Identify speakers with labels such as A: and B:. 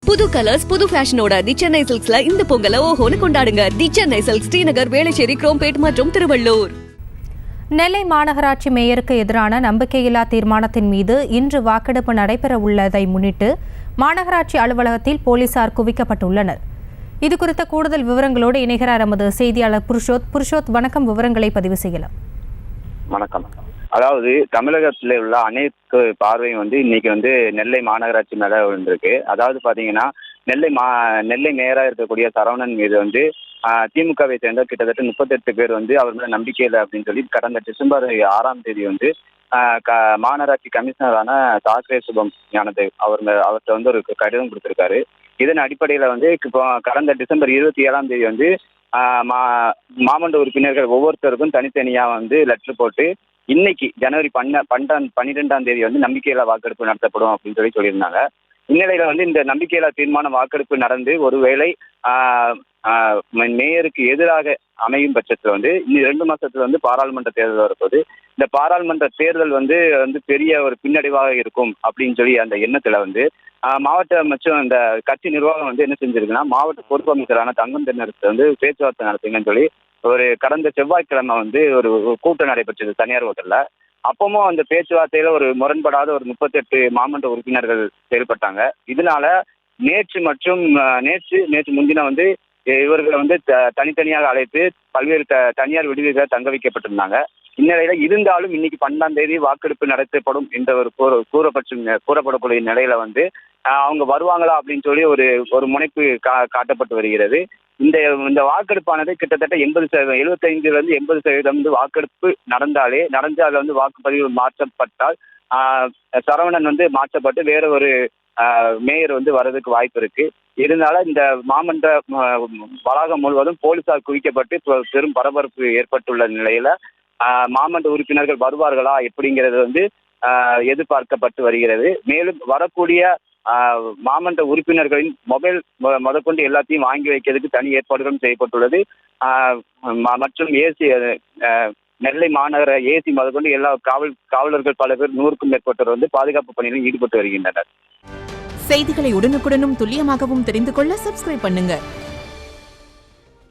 A: புது கலர்ஸ் புது ஃபேஷனோட தி சென்னை சில்க்ஸ்ல இந்த பொங்கலை ஓஹோன்னு கொண்டாடுங்க. தி சென்னை சில்க்ஸ், ஸ்ரீநகர், வேளச்சேரி, குரோம்பேட் மற்றும் திருவள்ளூர்.
B: நெல்லை மாநகராட்சி மேயருக்கு எதிரான நம்பிக்கையில்லா தீர்மானத்தின் மீது இன்று வாக்கெடுப்பு நடைபெற உள்ளதை முன்னிட்டு மாநகராட்சி அலுவலகத்தில் போலீசார் குவிக்கப்பட்டுள்ளனர். இதுகுறித்த கூடுதல் விவரங்களோடு இணைகிறார் எமது செய்தியாளர் புருஷோத். வணக்கம், விவரங்களை பதிவு செய்யலாம்.
C: வணக்கம். அதாவது தமிழகத்தில் உள்ள அனைத்து பார்வையும் இன்னைக்கு நெல்லை மாநகராட்சி மேல விழுந்திருக்கு. அதாவது பாத்தீங்கன்னா நெல்லை மேயரா இருக்கக்கூடிய சரவணன் மீது திமுகவை சேர்ந்த கிட்டத்தட்ட 38 பேர் அவர் மேல நம்பிக்கை இல்லை அப்படின்னு சொல்லி கடந்த டிசம்பர் 6ஆம் தேதி மாநகராட்சி கமிஷனரான தாக்கரே சுபம் ஞானதேவ் அவர்கிட்ட ஒரு கடிதம் கொடுத்திருக்காரு. இதன் அடிப்படையில இப்போ கடந்த டிசம்பர் 27ஆம் தேதி மாமன்ற உறுப்பினர்கள் ஒவ்வொருத்தருக்கும் தனித்தனியா லெட்டர் போட்டு இன்னைக்கு ஜனவரி 12ஆம் தேதி நம்பிக்கையில்லா வாக்கெடுப்பு நடத்தப்படும் அப்படின்னு சொல்லியிருந்தாங்க. இந்நிலையில இந்த நம்பிக்கையில்லா தீர்மான வாக்கெடுப்பு நடந்து ஒருவேளை மேயருக்கு எதிராக அமையும் பட்சத்தில் இன்னும் 2 மாசத்துல பாராளுமன்ற தேர்தல் வரப்போகுது. இந்த பாராளுமன்ற தேர்தல் பெரிய ஒரு பின்னடைவாக இருக்கும் அப்படின்னு சொல்லி அந்த எண்ணத்துல மாவட்ட மற்றும் இந்த கட்சி நிர்வாகம் என்ன செஞ்சிருக்குன்னா, மாவட்ட பொறுப்பு அமைச்சரான தங்கம் தென்னரசு பேச்சுவார்த்தை நடத்துங்கன்னு சொல்லி ஒரு கடந்த செவ்வாய்க்கிழமை ஒரு கூட்டம் நடைபெற்றது தனியார் ஹோட்டல்ல. அப்பவும் அந்த பேச்சுவார்த்தையில ஒரு முரண்படாத ஒரு 38 மாமன்ற உறுப்பினர்கள் செயல்பட்டாங்க. இதனால நேற்று முன்தினம் இவர்களை தனித்தனியாக அழைத்து பல்வேறு தனியார் விடுதிகளை தங்க வைக்கப்பட்டிருந்தாங்க. இந்நிலையில இருந்தாலும் இன்னைக்கு 12ஆம் தேதி வாக்கெடுப்பு நடத்தப்படும் என்ற ஒரு கூறப்படக்கூடிய நிலையில அவங்க வருவாங்களா அப்படின்னு சொல்லி ஒரு முனைப்பு காட்டப்பட்டு வருகிறது. இந்த வாக்கெடுப்பானது கிட்டத்தட்ட 75% 80% வாக்கெடுப்பு நடந்து அதுல வாக்குப்பதிவு மாற்றப்பட்டால் சரவணன் மாற்றப்பட்டு வேற ஒரு மேயர் வர்றதுக்கு வாய்ப்பு இருக்கு. இருந்தாலும் இந்த மாமன்ற வளாகம் முழுவதும் போலீசார் குவிக்கப்பட்டு பெரும் பரபரப்பு ஏற்பட்டுள்ள நிலையில மாமன்ற உறுப்பினர்கள் வருவார்களா எப்படிங்கிறது எதிர்பார்க்கப்பட்டு வருகிறது. மேலும் வரக்கூடிய மாமன்ற உறுப்பினர்களின் மொபைல் முதற்கொண்டு எல்லாத்தையும் வாங்கி வைக்கிறதுக்கு தனி ஏற்பாடுகளும் செய்யப்பட்டுள்ளது. மற்றும் ஏசி நெல்லை மாநகர ஏசி முதற்கொண்டு எல்லா காவலர்கள் பல பேர் 100க்கும் மேற்பட்டவர் பாதுகாப்பு பணியில் ஈடுபட்டு வருகின்றனர்.
D: செய்திகளை உடனுக்குடனும் துல்லியமாகவும் தெரிந்து கொள்ள சப்ஸ்கிரைப் பண்ணுங்க.